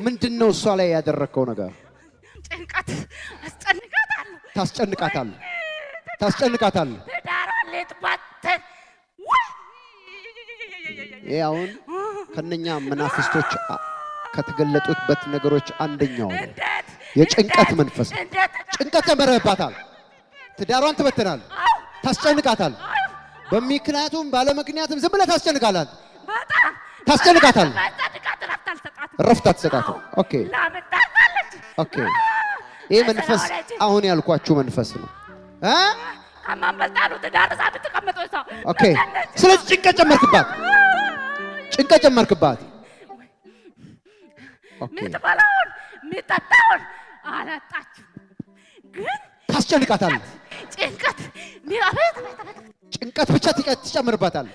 ምንድነው እሷ ላይ ያደረከው ነገር? ጭንቀት አስጨንቃታለሁ። ታስጨንቃታለህ። ዳራሌት ባተን አሁን ከነኛ መናፍስቶች ከተገለጡበት ነገሮች አንደኛው ነው የጭንቀት መንፈስ። ጭንቀት ተመረባታል። ትዳሯን ትበተናል። ታስጨንቃታል። በሚክናቱም ባለምክንያቱም ዝም ብለህ ታስጨንቃታል። በጣም ታስጨንቃታል። ረፍት አትሰጣትም። ኦኬ ኦኬ። ይሄ መንፈስ አሁን ያልኳችሁ መንፈስ ነው ከማንበልጣሉ ትዳርሳ ብትቀመጠው ሰው ኦኬ። ስለዚህ ጭንቀት ጨመርክባት። ኦኬ። ምትበላውን ምትጠጣውን አላጣችሁ ግን ታስጨንቃታል። ጭንቀት ብቻ ትጨምርባታል።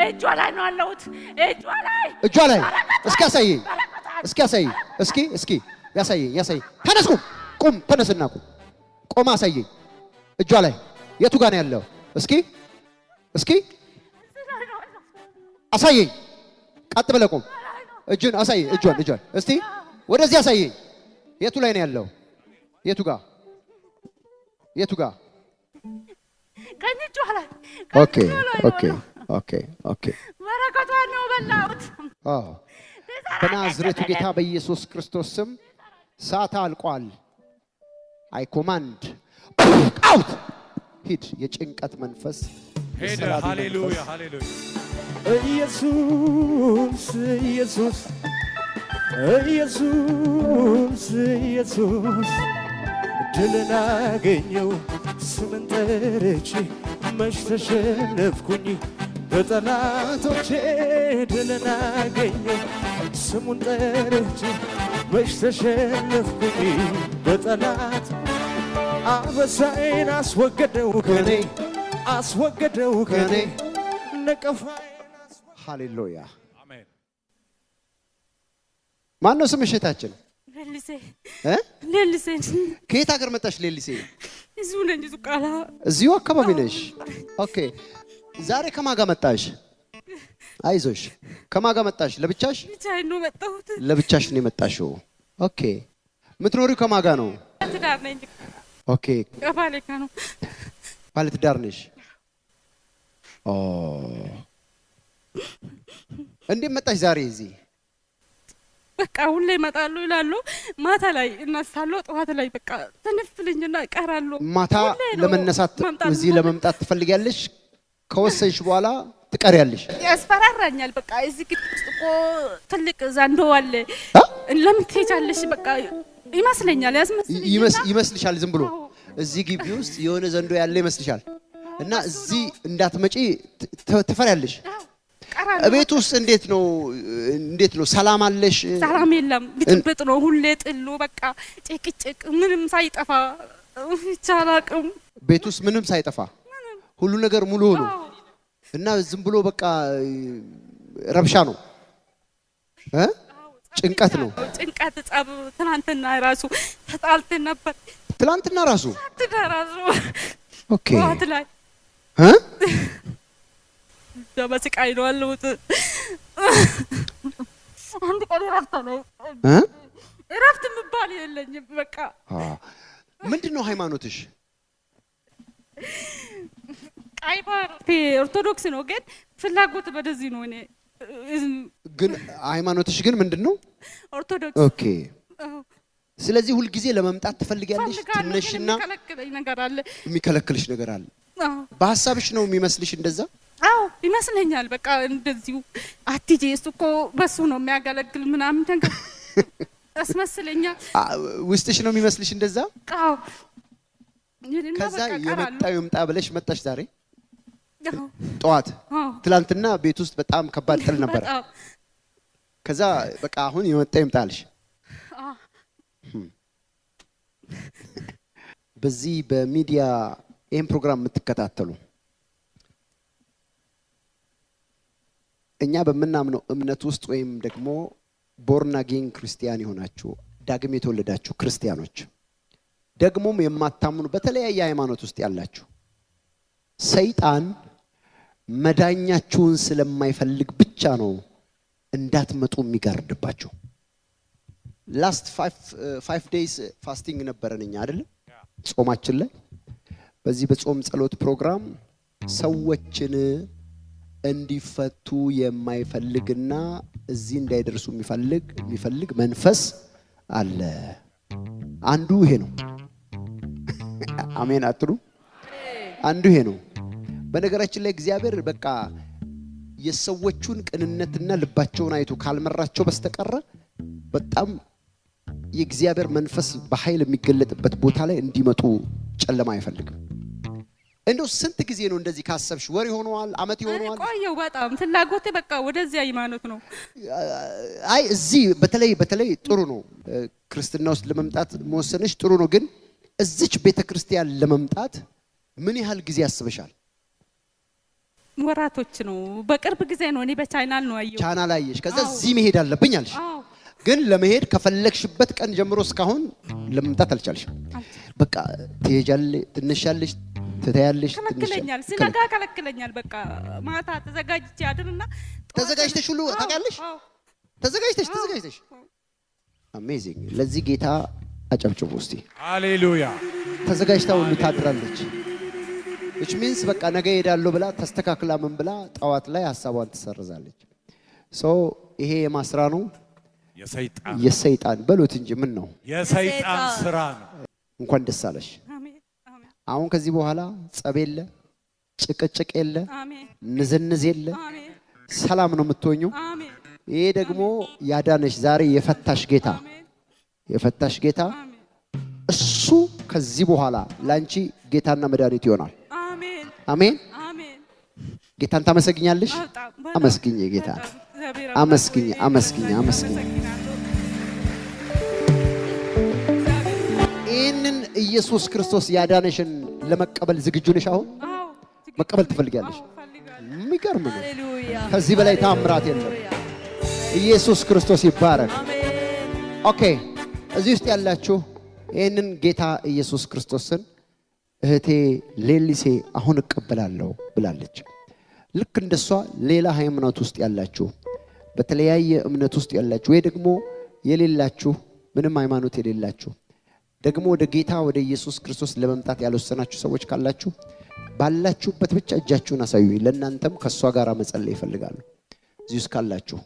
እጇ ላይ ነው ያለሁት። እጇ ላይ እስኪ ያሳየኝ። እስኪ ያሳየኝ። ቁም። ተነስና ቆም። አሳየኝ። እጇ ላይ የቱ ጋር ነው ያለው? እስኪ አሳየኝ። ቀጥ ብለህ ቁም። እጁን አሳየኝ። እጇን እስቲ ወደዚህ አሳየኝ። የቱ ላይ ነው ያለው? የቱ ጋር? ቀኝ እጇ ላይ። ኦኬ። በረከቷን ነው በላሁት። በናዝሬቱ ጌታ በኢየሱስ ክርስቶስ ስም ሰዓት አልቋል። አይ ኮማንድ አውት። ሂድ። የጭንቀት መንፈስ ሄደ። ሃሌሉያ። ኢየሱስ ድልን አገኘው ስምን ጠርቼ መች ተሸነፍኩኝ በጠላቶቼ። ድልን አገኘው ስሙን ጠርቼ መች ተሸነፍኩኝ በጠላት። አበሳዬን አስወገደው ከኔ ነቀፋዬን። ሃሌሉያ። ማን ነው ስምሽ? እህታችን ሌሊሴ። ከየት ሀገር መጣሽ ሌሊሴ? እዚሁ ነኝ። ቃላ እዚሁ አካባቢ ነሽ? ኦኬ። ዛሬ ከማን ጋር መጣሽ? አይዞሽ። ከማን ጋር መጣሽ? ለብቻሽ? ብቻዬን ነው መጣሁት። ለብቻሽ ነው የመጣሽው? ኦኬ። የምትኖሪው ከማን ጋር ነው? ትዳር ነኝ። ኦኬ። ከባሌ ጋር ነው። ባለ ትዳር ነሽ? እንዴት መጣሽ ዛሬ እዚህ? በቃ ሁሌ እመጣለሁ ይላሉ። ማታ ላይ እነሳለሁ፣ ጠዋት ላይ በቃ ተነፍልኝና እቀራለሁ። ማታ ለመነሳት እዚህ ለመምጣት ትፈልጊያለሽ? ከወሰንሽ በኋላ ትቀሪያለሽ? ያስፈራራኛል። በቃ እዚህ ግቢ ውስጥ እኮ ትልቅ ዘንዶ አለ። ለምን ትሄጃለሽ? በቃ ይመስለኛል። ይመስልሻል? ዝም ብሎ እዚህ ግቢ ውስጥ የሆነ ዘንዶ ያለ ይመስልሻል? እና እዚህ እንዳትመጪ ትፈሪያለሽ? ቤት ውስጥ እንዴት ነው? ሰላም አለሽ? ሰላም የለም። ብጥብጥ ነው ሁሌ። ጥሉ በቃ ጭቅጭቅ ምንም ሳይጠፋ ይቻላልም። ቤት ውስጥ ምንም ሳይጠፋ ሁሉ ነገር ሙሉ ሆኖ እና ዝም ብሎ በቃ ረብሻ ነው። ጭንቀት ነው። ጭንቀት ጸብ። ትናንትና ራሱ ተጣልተን ነበር። ትናንትና ራሱ ኦኬ። ዋት ላይ በስቃይ ነው ያለሁት። አንድ ቀን እረፍት የሚባል የለኝም። በቃ ምንድነው ሃይማኖትሽ? ኦርቶዶክስ ነው፣ ግን ፍላጎት ወደዚህ ነው። እኔ ግን ሃይማኖትሽ ግን ምንድነው? ኦርቶዶክስ። ኦኬ። ስለዚህ ሁሉ ጊዜ ለመምጣት ትፈልጊያለሽ? ትነሽና የሚከለክልሽ ነገር አለ። በሐሳብሽ ነው የሚመስልሽ እንደዛ? አዎ ይመስለኛል። በቃ እንደዚሁ አትጂ እሱ እኮ በሱ ነው የሚያገለግል ምናምን ነገር አስመስለኛል። ውስጥሽ ነው የሚመስልሽ እንደዛ? አዎ። ከዛ ይምጣ ብለሽ መጣሽ ዛሬ ጠዋት። ትላንትና ቤት ውስጥ በጣም ከባድ ጥል ነበር። ከዛ በቃ አሁን ይምጣልሽ። በዚህ በሚዲያ ይሄን ፕሮግራም የምትከታተሉ እኛ በመናምነው እምነት ውስጥ ወይም ደግሞ ቦርን አጌን ክርስቲያን የሆናችሁ ዳግም የተወለዳችሁ ክርስቲያኖች ደግሞም የማታምኑ በተለያየ ሃይማኖት ውስጥ ያላችሁ ሰይጣን መዳኛችሁን ስለማይፈልግ ብቻ ነው እንዳትመጡ የሚጋርድባችሁ። ላስት 5 days ፋስቲንግ ነበረንኛ አይደል? ጾማችን ላይ በዚህ በጾም ጸሎት ፕሮግራም ሰዎችን እንዲፈቱ የማይፈልግና እዚህ እንዳይደርሱ የሚፈልግ መንፈስ አለ። አንዱ ይሄ ነው። አሜን አትሉ? አንዱ ይሄ ነው። በነገራችን ላይ እግዚአብሔር በቃ የሰዎቹን ቅንነትና ልባቸውን አይቶ ካልመራቸው በስተቀር በጣም የእግዚአብሔር መንፈስ በኃይል የሚገለጥበት ቦታ ላይ እንዲመጡ ጨለማ አይፈልግም። እንደው ስንት ጊዜ ነው እንደዚህ ካሰብሽ? ወር ይሆነዋል? አመት ይሆነዋል? ቆየው በጣም ፍላጎቴ በቃ ወደዚህ ሃይማኖት ነው። አይ እዚህ በተለይ ጥሩ ነው ክርስትና ውስጥ ለመምጣት መወሰንሽ ጥሩ ነው። ግን እዚች ቤተክርስቲያን ለመምጣት ምን ያህል ጊዜ ያስበሻል? ወራቶች ነው። በቅርብ ጊዜ ነው። እኔ በቻናል ነው አየው። ቻናል አየሽ፣ ከዛ እዚህ መሄድ አለብኝ አልሽ። ግን ለመሄድ ከፈለግሽበት ቀን ጀምሮ እስካሁን ለመምጣት አልቻልሽም። በቃ ትሄጃለሽ፣ ትነሻለሽ፣ ትታያለሽ፣ ከለክለኛል። ሲነጋ ከለክለኛል። በቃ ማታ ተዘጋጅቼ አድርና ተዘጋጅተሽ ሁሉ ታውቃለሽ። ተዘጋጅተሽ አሜዚንግ። ለዚህ ጌታ አጨብጭቡ እስቲ። ሃሌሉያ። ተዘጋጅታ ሁሉ ታድራለች። which means በቃ ነገ ሄዳለሁ ብላ ተስተካክላ ምን ብላ ጠዋት ላይ ሐሳቧን ትሰርዛለች። ይሄ የማስራ ነው የሰይጣን በሉት እንጂ ምን ነው የሰይጣን ስራ ነው። እንኳን ደስ አለሽ። አሁን ከዚህ በኋላ ጸብ የለ፣ ጭቅጭቅ የለ፣ ንዝንዝ የለ፣ ሰላም ነው የምትሆኙ። ይሄ ደግሞ ያዳነሽ ዛሬ የፈታሽ ጌታ እሱ ከዚህ በኋላ ላንቺ ጌታና መድኃኒት ይሆናል። አሜን። ጌታን ታመሰግኛለሽ። አመስግኝ ጌታ አመስግኝ። ይህንን ኢየሱስ ክርስቶስ ያዳነሽን ለመቀበል ዝግጁ ነሽ? አሁን መቀበል ትፈልጊያለሽ? የሚገርም ነው። ከዚህ በላይ ታምራት የለም። ኢየሱስ ክርስቶስ ይባረክ። ኦኬ፣ እዚህ ውስጥ ያላችሁ ይህንን ጌታ ኢየሱስ ክርስቶስን እህቴ ሌሊሴ አሁን እቀበላለሁ ብላለች። ልክ እንደሷ ሌላ ሃይማኖት ውስጥ ያላችሁ፣ በተለያየ እምነት ውስጥ ያላችሁ ወይ ደግሞ የሌላችሁ ምንም ሃይማኖት የሌላችሁ ደግሞ ወደ ጌታ ወደ ኢየሱስ ክርስቶስ ለመምጣት ያልወሰናችሁ ሰዎች ካላችሁ ባላችሁበት ብቻ እጃችሁን አሳዩ። ለእናንተም ከሷ ጋር መጸለይ ይፈልጋሉ። እዚህ ውስጥ ካላችሁ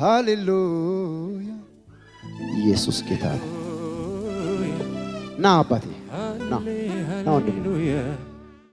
ሃሌሉያ ኢየሱስ ጌታ ነው። ና አባቴ ና ወንድሜ